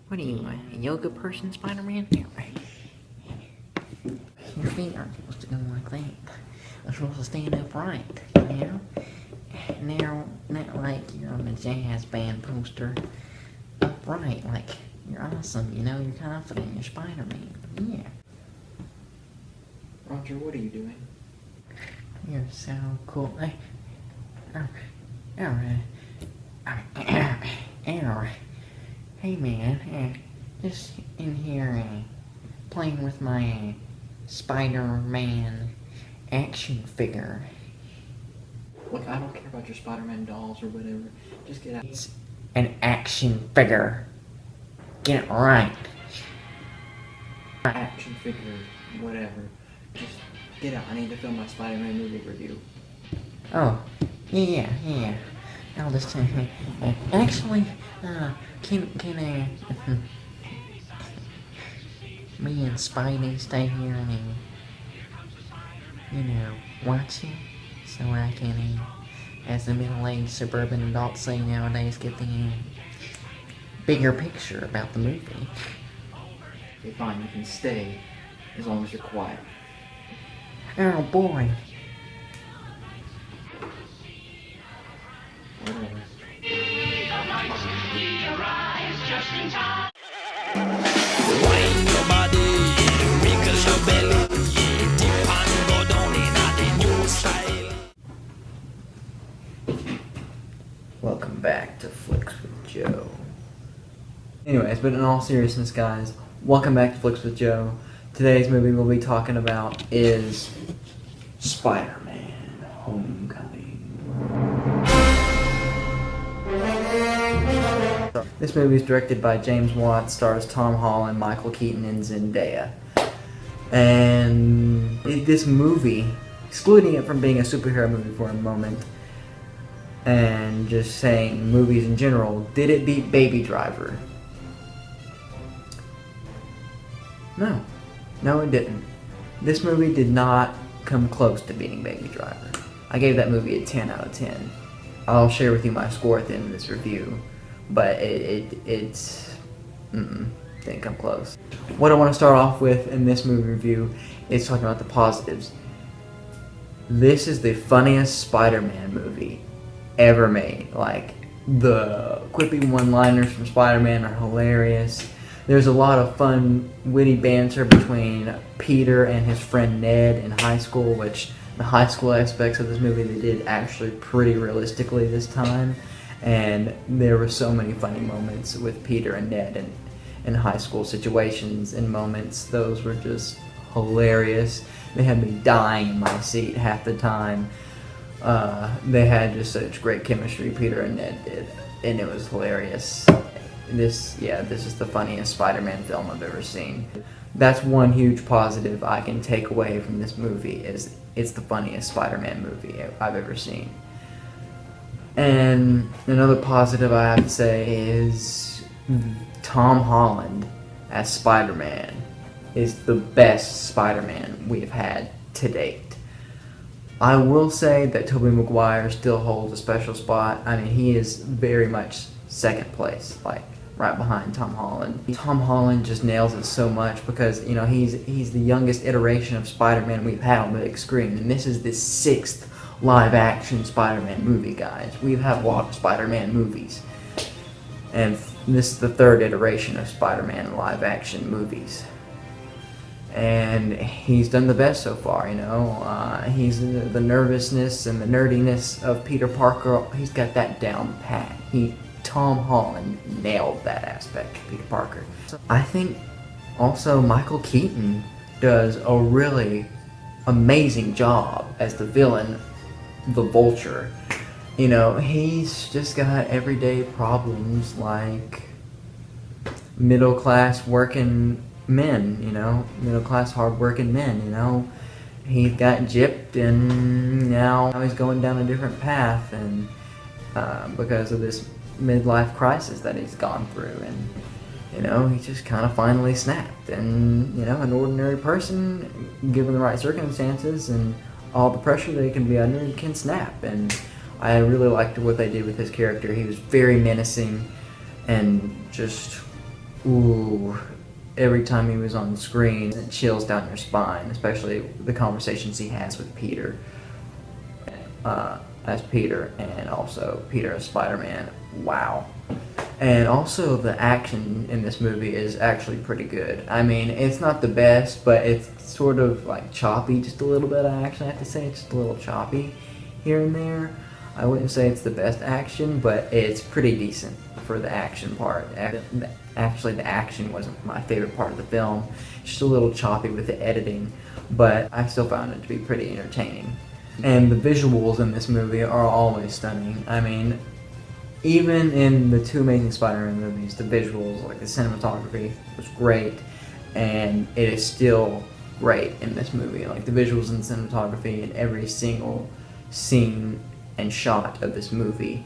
What are you, a yoga person, Spider-Man? Here, your feet aren't supposed to go like that. They're supposed to stand upright, you know? Now, not like you're on a jazz band poster. Upright, like you're awesome, you know? You're confident, you're Spider-Man. Yeah. Roger, what are you doing? You're so cool. Hey man, just in here playing with my Spider-Man action figure. Look, I don't care about your Spider-Man dolls or whatever. Just get out. It's an action figure. Get it right. Action figure, whatever. Just get out. I need to film my Spider-Man movie review. Oh, yeah. I'll just actually, can me and Spidey stay here and watch it, so I can, as the middle-aged suburban adults say nowadays, get the bigger picture about the movie. Okay, fine. You can stay as long as you're quiet. Oh boy. Whatever. Welcome back to Flicks with Joe. Anyways, but in all seriousness, guys, welcome back to Flicks with Joe. Today's movie we'll be talking about is Spider-Man Homecoming. This movie is directed by James Watts, stars Tom Holland, Michael Keaton, and Zendaya. And this movie, excluding it from being a superhero movie for a moment, and just saying movies in general, did it beat Baby Driver? No, it didn't. This movie did not come close to beating Baby Driver. I gave that movie a 10 out of 10. I'll share with you my score at the end of this review, but it didn't come close. What I want to start off with in this movie review is talking about the positives. This is the funniest Spider-Man movie ever made. Like, the quippy one-liners from Spider-Man are hilarious. There's a lot of fun, witty banter between Peter and his friend Ned in high school, which the high school aspects of this movie they did actually pretty realistically this time. And there were so many funny moments with Peter and Ned in high school situations and moments. Those were just hilarious. They had me dying in my seat half the time. They had just such great chemistry, Peter and Ned did, and it was hilarious. This is the funniest Spider-Man film I've ever seen. That's one huge positive I can take away from this movie, is it's the funniest Spider-Man movie I've ever seen. And another positive I have to say is Tom Holland as Spider-Man is the best Spider-Man we've had to date. I will say that Tobey Maguire still holds a special spot. I mean, he is very much second place, like right behind Tom Holland. Tom Holland just nails it so much because, you know, he's the youngest iteration of Spider-Man we've had on the big screen, and this is the 6th live-action Spider-Man movie, guys. We've had a lot of Spider-Man movies, and this is the 3rd iteration of Spider-Man live-action movies. And he's done the best so far, you know. He's the nervousness and the nerdiness of Peter Parker. He's got that down pat. Tom Holland nailed that aspect of Peter Parker. I think also Michael Keaton does a really amazing job as the villain, the Vulture. You know, he's just got everyday problems like middle-class working men, you know, middle-class hard-working men, you know. He got gypped and now he's going down a different path, and because of this midlife crisis that he's gone through, and you know, he just kind of finally snapped. And you know, an ordinary person, given the right circumstances and all the pressure they can be under, can snap. And I really liked what they did with his character. He was very menacing, and just ooh, every time he was on screen, it chills down your spine, especially the conversations he has with Peter as Peter, and also Peter as Spider-Man. Wow. And also the action in this movie is actually pretty good. I mean, it's not the best, but it's sort of like choppy, just a little bit of action. I have to say it's just a little choppy here and there. I wouldn't say it's the best action, but it's pretty decent for the action part. Actually, the action wasn't my favorite part of the film. Just a little choppy with the editing, but I still found it to be pretty entertaining. And the visuals in this movie are always stunning. I mean, even in the two Amazing Spider-Man movies, the visuals, like the cinematography, was great, and it is still great in this movie. Like the visuals and cinematography in every single scene and shot of this movie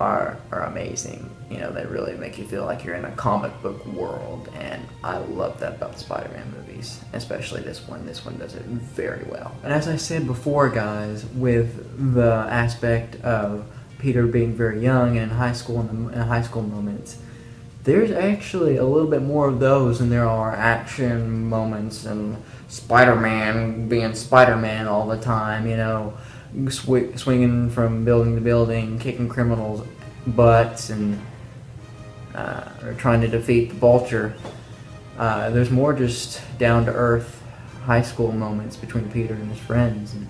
are amazing. You know, they really make you feel like you're in a comic book world, and I love that about the Spider-Man movies, especially this one. This one does it very well. And as I said before, guys, with the aspect of Peter being very young and in high school and high school moments, there's actually a little bit more of those than there are action moments and Spider-Man being Spider-Man all the time, you know, swinging from building to building, kicking criminals' butts, and or trying to defeat the Vulture. There's more just down-to-earth high school moments between Peter and his friends, and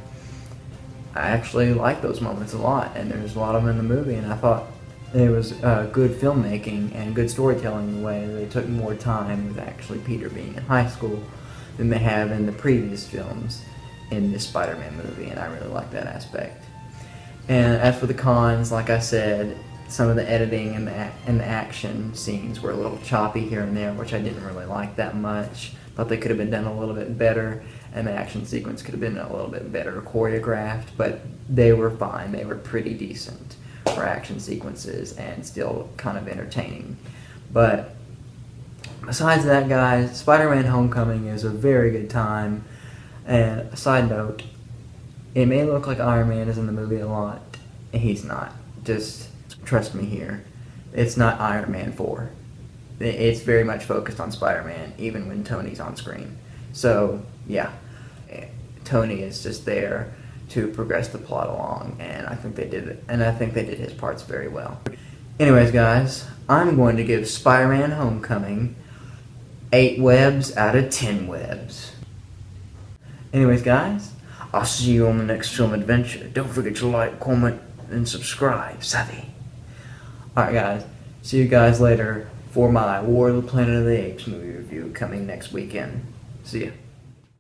I actually like those moments a lot, and there's a lot of them in the movie, and I thought it was good filmmaking and good storytelling in the way they took more time with actually Peter being in high school than they have in the previous films in this Spider-Man movie, and I really like that aspect. And as for the cons, like I said, some of the editing and the action scenes were a little choppy here and there, which I didn't really like that much. Thought they could have been done a little bit better, and the action sequence could have been a little bit better choreographed, but they were fine. They were pretty decent for action sequences and still kind of entertaining. But besides that, guys, Spider-Man Homecoming is a very good time. And a side note, it may look like Iron Man is in the movie a lot. He's not. Just trust me here. It's not Iron Man 4. It's very much focused on Spider-Man, even when Tony's on screen. So, yeah. Tony is just there to progress the plot along, and I think they did it. And I think they did his parts very well. Anyways, guys, I'm going to give Spider-Man Homecoming 8 webs out of 10 webs. Anyways, guys, I'll see you on the next film adventure. Don't forget to like, comment, and subscribe. Savvy. Alright, guys. See you guys later for my War of the Planet of the Apes movie review coming next weekend. See ya.